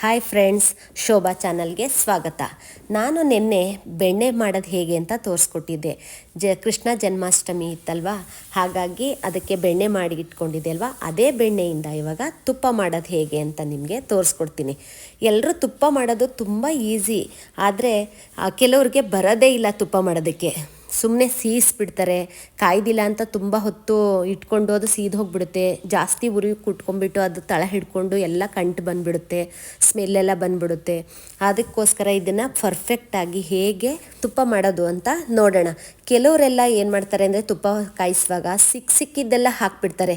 Hi friends, Shobha ಚಾನಲ್ಗೆ ಸ್ವಾಗತ. ನಾನು ನಿನ್ನೆ ಬೆಣ್ಣೆ ಮಾಡೋದು ಹೇಗೆ ಅಂತ ತೋರಿಸ್ಕೊಟ್ಟಿದ್ದೆ. ಕೃಷ್ಣ ಜನ್ಮಾಷ್ಟಮಿ ಇತ್ತಲ್ವ, ಹಾಗಾಗಿ ಅದಕ್ಕೆ ಬೆಣ್ಣೆ ಮಾಡಿ ಇಟ್ಕೊಂಡಿದ್ದೆ ಅಲ್ವಾ. ಅದೇ ಬೆಣ್ಣೆಯಿಂದ ಇವಾಗ ತುಪ್ಪ ಮಾಡೋದು ಹೇಗೆ ಅಂತ ನಿಮಗೆ ತೋರಿಸ್ಕೊಡ್ತೀನಿ. ಎಲ್ಲರೂ ತುಪ್ಪ ಮಾಡೋದು ತುಂಬ ಈಸಿ, ಆದರೆ ಕೆಲವ್ರಿಗೆ ಬರೋದೇ ಇಲ್ಲ ತುಪ್ಪ ಮಾಡೋದಕ್ಕೆ. ಸುಮ್ಮನೆ ಸೀಸ್ಬಿಡ್ತಾರೆ. ಕಾಯ್ದಿಲ್ಲ ಅಂತ ತುಂಬ ಹೊತ್ತು ಇಟ್ಕೊಂಡು ಅದು ಸೀದು ಹೋಗಿಬಿಡುತ್ತೆ. ಜಾಸ್ತಿ ಉರಿ ಕುಟ್ಕೊಂಡ್ಬಿಟ್ಟು ಅದು ತಳ ಹಿಡ್ಕೊಂಡು ಎಲ್ಲ ಕಂಟು ಬಂದುಬಿಡುತ್ತೆ, ಸ್ಮೆಲ್ಲೆಲ್ಲ ಬಂದುಬಿಡುತ್ತೆ. ಅದಕ್ಕೋಸ್ಕರ ಇದನ್ನು ಪರ್ಫೆಕ್ಟಾಗಿ ಹೇಗೆ ತುಪ್ಪ ಮಾಡೋದು ಅಂತ ನೋಡೋಣ. ಕೆಲವರೆಲ್ಲ ಏನು ಮಾಡ್ತಾರೆ ಅಂದರೆ ತುಪ್ಪ ಕಾಯಿಸುವಾಗ ಸಿಕ್ಕಿದ್ದೆಲ್ಲ ಹಾಕಿಬಿಡ್ತಾರೆ.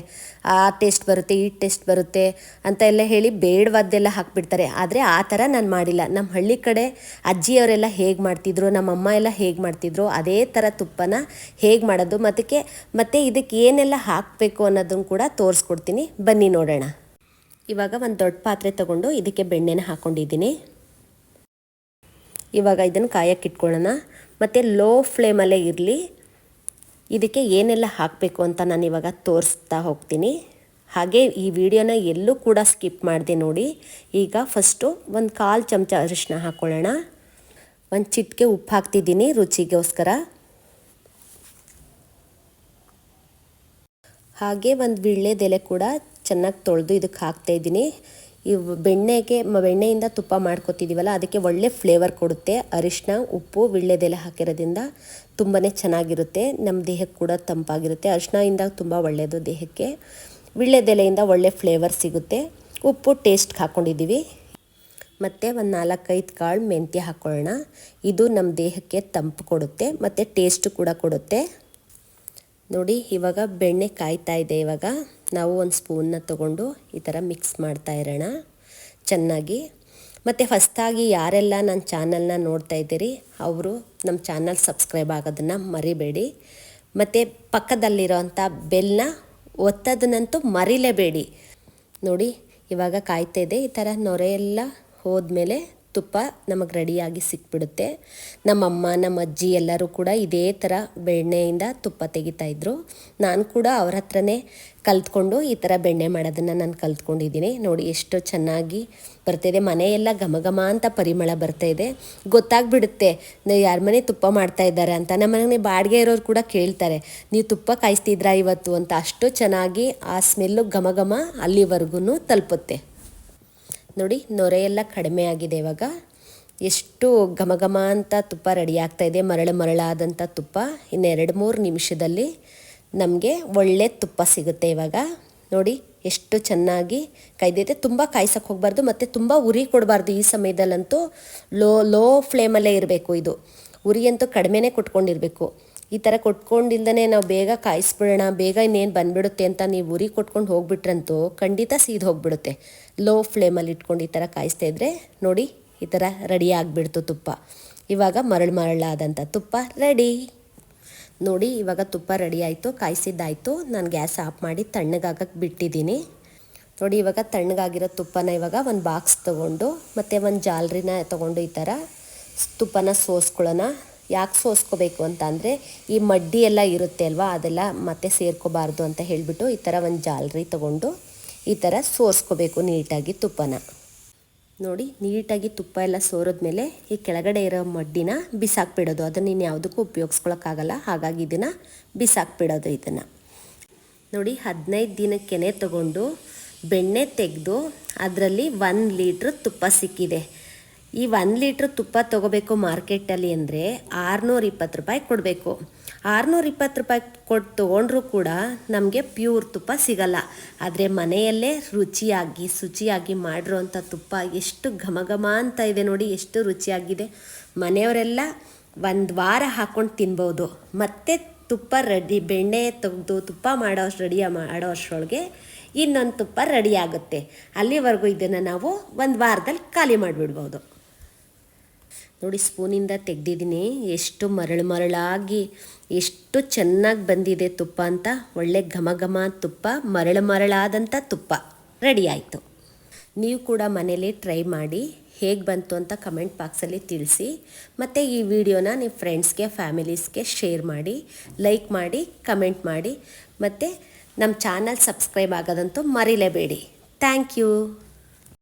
ಆ ಟೇಸ್ಟ್ ಬರುತ್ತೆ, ಈ ಟೇಸ್ಟ್ ಬರುತ್ತೆ ಅಂತ ಎಲ್ಲ ಹೇಳಿ ಬೇಡವಾದ್ದೆಲ್ಲ ಹಾಕಿಬಿಡ್ತಾರೆ. ಆದರೆ ಆ ಥರ ನಾನು ಮಾಡಿಲ್ಲ. ನಮ್ಮ ಹಳ್ಳಿ ಕಡೆ ಅಜ್ಜಿಯವರೆಲ್ಲ ಹೇಗೆ ಮಾಡ್ತಿದ್ರು, ನಮ್ಮ ಅಮ್ಮ ಎಲ್ಲ ಹೇಗೆ ಮಾಡ್ತಿದ್ರು, ಅದೇ ಥರ ತುಪ್ಪನ ಹೇಗೆ ಮಾಡೋದು ಮತ್ತು ಇದಕ್ಕೆ ಏನೆಲ್ಲ ಹಾಕಬೇಕು ಅನ್ನೋದನ್ನು ಕೂಡ ತೋರಿಸ್ಕೊಡ್ತೀನಿ. ಬನ್ನಿ ನೋಡೋಣ. ಇವಾಗ ಒಂದು ದೊಡ್ಡ ಪಾತ್ರೆ ತೊಗೊಂಡು ಇದಕ್ಕೆ ಬೆಣ್ಣೆನ ಹಾಕ್ಕೊಂಡಿದ್ದೀನಿ. ಇವಾಗ ಇದನ್ನು ಕಾಯಕ್ಕೆ ಇಟ್ಕೊಳ್ಳೋಣ. ಮತ್ತು ಲೋ ಫ್ಲೇಮಲ್ಲೇ ಇರಲಿ. ಇದಕ್ಕೆ ಏನೆಲ್ಲ ಹಾಕಬೇಕು ಅಂತ ನಾನು ಇವಾಗ ತೋರಿಸ್ತಾ ಹೋಗ್ತೀನಿ. ಹಾಗೆ ಈ ವಿಡಿಯೋನ ಎಲ್ಲೂ ಕೂಡ ಸ್ಕಿಪ್ ಮಾಡಿದೆ ನೋಡಿ. ಈಗ ಫಸ್ಟು ಒಂದು 1/4 ಚಮಚ ಅರಿಶಿನ ಹಾಕ್ಕೊಳ್ಳೋಣ. ಒಂದು ಚಿಟಿಕೆ ಉಪ್ಪು ಹಾಕ್ತಿದ್ದೀನಿ ರುಚಿಗೋಸ್ಕರ. ಹಾಗೆ ಒಂದು ವೀಳ್ಯದೆಲೆ ಕೂಡ ಚೆನ್ನಾಗಿ ತೊಳೆದು ಇದಕ್ಕೆ ಹಾಕ್ತಾಯಿದ್ದೀನಿ. ಇವು ಬೆಣ್ಣೆಯಿಂದ ತುಪ್ಪ ಮಾಡ್ಕೊತಿದ್ದೀವಲ್ಲ, ಅದಕ್ಕೆ ಒಳ್ಳೆ ಫ್ಲೇವರ್ ಕೊಡುತ್ತೆ. ಅರಿಶಿನ, ಉಪ್ಪು, ವೀಳ್ಯದೆಲೆ ಹಾಕಿರೋದ್ರಿಂದ ತುಂಬಾ ಚೆನ್ನಾಗಿರುತ್ತೆ. ನಮ್ಮ ದೇಹಕ್ಕೆ ಕೂಡ ತಂಪಾಗಿರುತ್ತೆ. ಅರಿಶಿನದಿಂದ ತುಂಬ ಒಳ್ಳೆಯದು ದೇಹಕ್ಕೆ. ವೀಳ್ಯದೆಲೆಯಿಂದ ಒಳ್ಳೆ ಫ್ಲೇವರ್ ಸಿಗುತ್ತೆ. ಉಪ್ಪು ಟೇಸ್ಟ್ಗೆ ಹಾಕ್ಕೊಂಡಿದ್ದೀವಿ. ಮತ್ತು ಒಂದು 4-5 ಕಾಳು ಮೆಂತ್ಯ ಹಾಕ್ಕೊಳ್ಳೋಣ. ಇದು ನಮ್ಮ ದೇಹಕ್ಕೆ ತಂಪು ಕೊಡುತ್ತೆ ಮತ್ತು ಟೇಸ್ಟು ಕೂಡ ಕೊಡುತ್ತೆ. ನೋಡಿ, ಇವಾಗ ಬೆಣ್ಣೆ ಕಾಯ್ತಾ ಇದೆ. ಇವಾಗ ನಾವು ಒಂದು ಸ್ಪೂನ್ನ ತೊಗೊಂಡು ಈ ಥರ ಮಿಕ್ಸ್ ಮಾಡ್ತಾ ಇರೋಣ ಚೆನ್ನಾಗಿ. ಮತ್ತು ಫಸ್ಟಾಗಿ ಯಾರೆಲ್ಲ ನನ್ನ ಚಾನಲ್ನ ನೋಡ್ತಾ ಇದ್ದೀರಿ ಅವರು ನಮ್ಮ ಚಾನಲ್ ಸಬ್ಸ್ಕ್ರೈಬ್ ಆಗೋದನ್ನು ಮರಿಬೇಡಿ. ಮತ್ತು ಪಕ್ಕದಲ್ಲಿರೋವಂಥ ಬೆಲ್ನ ಒತ್ತೋದನ್ನಂತೂ ಮರಿಲೇಬೇಡಿ. ನೋಡಿ, ಇವಾಗ ಕಾಯ್ತಾ ಇದೆ. ಈ ಥರ ನೊರೆ ಎಲ್ಲ ಹೋದ್ಮೇಲೆ ತುಪ್ಪ ನಮಗೆ ರೆಡಿಯಾಗಿ ಸಿಕ್ಬಿಡುತ್ತೆ. ನಮ್ಮಮ್ಮ, ನಮ್ಮ ಅಜ್ಜಿ ಎಲ್ಲರೂ ಕೂಡ ಇದೇ ಥರ ಬೆಣ್ಣೆಯಿಂದ ತುಪ್ಪ ತೆಗಿತಾಯಿದ್ರು. ನಾನು ಕೂಡ ಅವ್ರ ಹತ್ರನೇ ಕಲ್ತ್ಕೊಂಡು ಈ ಥರ ಬೆಣ್ಣೆ ಮಾಡೋದನ್ನು ನಾನು ಕಲ್ತ್ಕೊಂಡಿದ್ದೀನಿ. ನೋಡಿ ಎಷ್ಟು ಚೆನ್ನಾಗಿ ಬರ್ತಾಯಿದೆ. ಮನೆಯೆಲ್ಲ ಘಮ ಅಂತ ಪರಿಮಳ ಬರ್ತಾಯಿದೆ. ಗೊತ್ತಾಗ್ಬಿಡುತ್ತೆ ಯಾರ ಮನೆ ತುಪ್ಪ ಮಾಡ್ತಾ ಇದ್ದಾರೆ ಅಂತ. ನಮ್ಮ ಮನೆಗೆ ಬಾಡಿಗೆ ಇರೋರು ಕೂಡ ಕೇಳ್ತಾರೆ, ನೀವು ತುಪ್ಪ ಕಾಯಿಸ್ತಿದ್ರಾ ಇವತ್ತು ಅಂತ. ಅಷ್ಟು ಚೆನ್ನಾಗಿ ಆ ಸ್ಮೆಲ್ಲು ಘಮ ಅಲ್ಲಿವರೆಗೂ ತಲುಪುತ್ತೆ. ನೋಡಿ, ನೊರೆ ಎಲ್ಲ ಕಡಿಮೆ ಆಗಿದೆ. ಇವಾಗ ಎಷ್ಟು ಘಮ ಅಂತ ತುಪ್ಪ ರೆಡಿ ಆಗ್ತಾಯಿದೆ. ಮರಳಾದಂಥ ತುಪ್ಪ. ಇನ್ನು 2-3 ನಿಮಿಷದಲ್ಲಿ ನಮಗೆ ಒಳ್ಳೆ ತುಪ್ಪ ಸಿಗುತ್ತೆ. ಇವಾಗ ನೋಡಿ ಎಷ್ಟು ಚೆನ್ನಾಗಿ ಕಾಯ್ದೈತೆ. ತುಂಬ ಕಾಯ್ಸೋಕ್ಕೆ ಹೋಗಬಾರ್ದು ಮತ್ತು ತುಂಬ ಉರಿ ಕೊಡಬಾರ್ದು. ಈ ಸಮಯದಲ್ಲಂತೂ ಲೋ ಫ್ಲೇಮಲ್ಲೇ ಇರಬೇಕು. ಇದು ಉರಿ ಅಂತೂ ಕಡಿಮೆನೇ ಕೊಟ್ಕೊಂಡಿರಬೇಕು. ಈ ಥರ ಕೊಟ್ಕೊಂಡಿಲ್ದೇ ನಾವು ಬೇಗ ಕಾಯಿಸ್ಬಿಡೋಣ, ಬೇಗ ಇನ್ನೇನು ಬಂದುಬಿಡುತ್ತೆ ಅಂತ ನೀವು ಉರಿ ಕೊಟ್ಕೊಂಡು ಹೋಗ್ಬಿಟ್ರಂತೂ ಖಂಡಿತ ಸೀದು ಹೋಗಿಬಿಡುತ್ತೆ. ಲೋ ಫ್ಲೇಮಲ್ಲಿ ಇಟ್ಕೊಂಡು ಈ ಥರ ಕಾಯಿಸ್ತಾ ಇದ್ದರೆ ನೋಡಿ ಈ ಥರ ರೆಡಿ ಆಗಿಬಿಡ್ತು ತುಪ್ಪ. ಇವಾಗ ಮರಳಾದಂಥ ತುಪ್ಪ ರೆಡಿ. ನೋಡಿ, ಇವಾಗ ತುಪ್ಪ ರೆಡಿ ಆಯಿತು, ಕಾಯಿಸಿದ್ದಾಯಿತು. ನಾನು ಗ್ಯಾಸ್ ಆಫ್ ಮಾಡಿ ತಣ್ಣಗಾಗಕ್ಕೆ ಬಿಟ್ಟಿದ್ದೀನಿ. ನೋಡಿ, ಇವಾಗ ತಣ್ಣಗಾಗಿರೋ ತುಪ್ಪನ ಇವಾಗ ಒಂದು ಬಾಕ್ಸ್ ತೊಗೊಂಡು ಮತ್ತು ಒಂದು ಜಾಲರಿನ ತೊಗೊಂಡು ಈ ಥರ ತುಪ್ಪನ ಸೋಸ್ಕೊಳ್ಳೋಣ. ಯಾಕೆ ಸೋಸ್ಕೋಬೇಕು ಅಂತ ಅಂದರೆ ಈ ಮಡ್ಡಿ ಎಲ್ಲ ಇರುತ್ತೆ ಅಲ್ವಾ, ಅದೆಲ್ಲ ಮತ್ತೆ ಸೇರ್ಕೋಬಾರ್ದು ಅಂತ ಹೇಳಿಬಿಟ್ಟು ಈ ಥರ ಒಂದು ಜಾಲರಿ ತೊಗೊಂಡು ಈ ಥರ ಸೋಸ್ಕೋಬೇಕು ನೀಟಾಗಿ ತುಪ್ಪನ. ನೋಡಿ, ನೀಟಾಗಿ ತುಪ್ಪ ಎಲ್ಲ ಸೋರಿದ್ಮೇಲೆ ಈ ಕೆಳಗಡೆ ಇರೋ ಮಡ್ಡಿನ ಬಿಸಾಕ್ಬಿಡೋದು. ಅದನ್ನು ಇನ್ನು ಯಾವುದಕ್ಕೂ ಉಪಯೋಗಿಸ್ಕೊಳಕ್ಕಾಗಲ್ಲ, ಹಾಗಾಗಿ ಇದನ್ನು ಬಿಸಾಕ್ಬಿಡೋದು. ಇದನ್ನು ನೋಡಿ, 15 ದಿನಕ್ಕೆ ತೊಗೊಂಡು ಬೆಣ್ಣೆ ತೆಗೆದು ಅದರಲ್ಲಿ 1 ಲೀಟ್ರ್ ತುಪ್ಪ ಸಿಕ್ಕಿದೆ. ಈ 1 ಲೀಟ್ರ್ ತುಪ್ಪ ತೊಗೋಬೇಕು ಮಾರ್ಕೆಟಲ್ಲಿ ಅಂದರೆ 620 ರೂಪಾಯಿ ಕೊಡಬೇಕು. 620 ರೂಪಾಯಿ ಕೊಟ್ಟು ತೊಗೊಂಡ್ರೂ ಕೂಡ ನಮಗೆ ಪ್ಯೂರ್ ತುಪ್ಪ ಸಿಗಲ್ಲ. ಆದರೆ ಮನೆಯಲ್ಲೇ ಶುಚಿಯಾಗಿ ಮಾಡಿರೋಂಥ ತುಪ್ಪ ಎಷ್ಟು ಘಮ ಅಂತ ಇದೆ ನೋಡಿ, ಎಷ್ಟು ರುಚಿಯಾಗಿದೆ. ಮನೆಯವರೆಲ್ಲ 1 ವಾರ ಹಾಕ್ಕೊಂಡು ತಿನ್ಬೋದು. ಮತ್ತು ತುಪ್ಪ ಬೆಣ್ಣೆ ತೆಗೆದು ತುಪ್ಪ ಮಾಡೋ ಅಷ್ಟರೊಳಗೆ ಇನ್ನೊಂದು ತುಪ್ಪ ರೆಡಿ ಆಗುತ್ತೆ. ಅಲ್ಲಿವರೆಗೂ ಇದನ್ನು ನಾವು 1 ವಾರದಲ್ಲಿ ಖಾಲಿ ಮಾಡಿಬಿಡ್ಬೋದು. ನೋಡಿ, ಸ್ಪೂನಿಂದ ತೆಗೆದಿದ್ದೀನಿ. ಎಷ್ಟು ಮರಳಾಗಿ ಎಷ್ಟು ಚೆನ್ನಾಗಿ ಬಂದಿದೆ ತುಪ್ಪ ಅಂತ. ಒಳ್ಳೆ ಘಮ ತುಪ್ಪ, ಮರಳಾದಂಥ ತುಪ್ಪ ರೆಡಿ ಆಯಿತು. ನೀವು ಕೂಡ ಮನೇಲಿ ಟ್ರೈ ಮಾಡಿ ಹೇಗೆ ಬಂತು ಅಂತ ಕಮೆಂಟ್ ಬಾಕ್ಸಲ್ಲಿ ತಿಳಿಸಿ. ಮತ್ತು ಈ ವಿಡಿಯೋನ ನೀವು ಫ್ರೆಂಡ್ಸ್ಗೆ, ಫ್ಯಾಮಿಲೀಸ್ಗೆ ಶೇರ್ ಮಾಡಿ, ಲೈಕ್ ಮಾಡಿ, ಕಮೆಂಟ್ ಮಾಡಿ. ಮತ್ತು ನಮ್ಮ ಚಾನಲ್ ಸಬ್ಸ್ಕ್ರೈಬ್ ಆಗೋದಂತೂ ಮರಿಲೇಬೇಡಿ. Thank you.